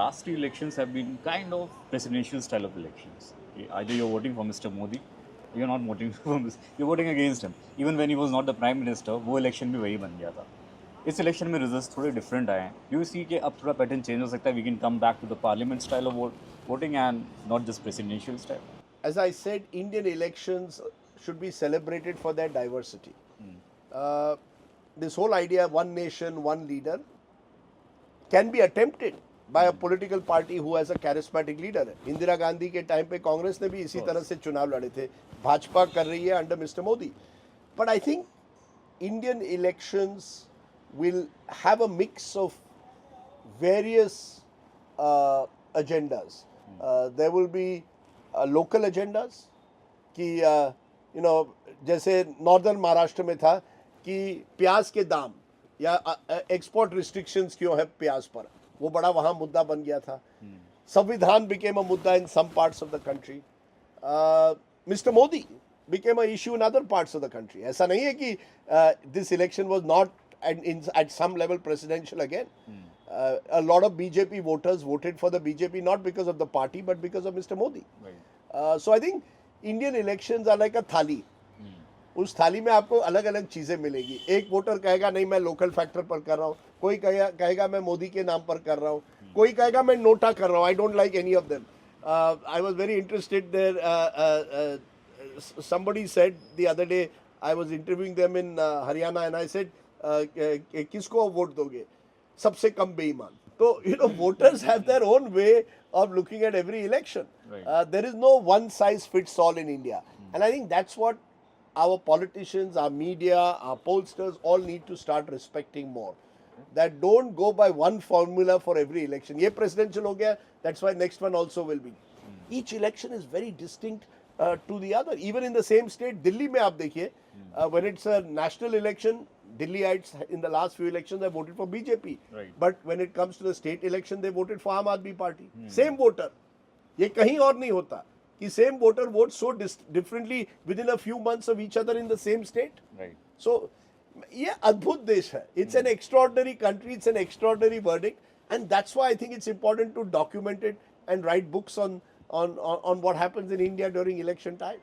last three elections have been kind of presidential style of elections. Okay, either you're voting for Mr. Modi, you're not voting for you're voting against him. Even when he was not the prime minister, वो election भी वही बन गया था. इस election में results थोड़े different आए हैं. डू यू सी कि अब थोड़ा पैटर्न चेंज हो सकता है? We can come back to the parliament style of voting and not just presidential style. As I said, Indian elections should be celebrated for their diversity. This whole idea, one nation, one leader, can be attempted by a political party who has a charismatic leader. Indira Gandhi के time पे कांग्रेस ने भी इसी तरह से चुनाव लड़े थे. भाजपा कर रही है under mister Modi. But I think Indian elections will have a mix of various agendas. There will be local agendas कि जैसे नॉर्दर्न महाराष्ट्र में था कि प्याज के दाम या एक्सपोर्ट रिस्ट्रिक्शंस क्यों है प्याज पर, वो बड़ा वहाँ मुद्दा बन गया था. संविधान became a मुद्दा in some parts of the country. Mr. Modi became a issue in other parts of the country. ऐसा नहीं है कि this election was not at some level presidential again. A lot of BJP voters voted for the BJP not because of the party but because of Mr. Modi. Right. So I think Indian elections are like a थाली. उस थाली में आपको अलग अलग चीज़ें मिलेगी. एक वोटर कहेगा नहीं मैं लोकल फैक्टर पर कर रहा हूँ, कोई कहेगा मैं मोदी के नाम पर कर रहा हूँ, कोई कहेगा मैं नोटा कर रहा हूँ. I don't like any of them. I was very interested there. somebody said the other day, I was interviewing them in Haryana and I said किसको वोट दोगे, सबसे कम बेईमान. So voters have their own way of looking at every election. Right. There is no one size fits all in India. And I think that's what our politicians, our media, our pollsters all need to start respecting more. That don't go by one formula for every election. ये presidential हो गया, that's why next one also will be. Each election is very distinct to the other. Even in the same state, Delhi में आप देखिए, when it's a national election, Delhiites in the last few elections have voted for BJP. Right. But when it comes to the state election, they voted for Aam Aadmi Party. Same voter. ये कहीं और नहीं होता कि same voter votes so differently within a few months of each other in the same state. Right. So ये अद्भुत देश है. It's an extraordinary country. It's an extraordinary verdict, and that's why I think it's important to document it and write books on what happens in India during election time.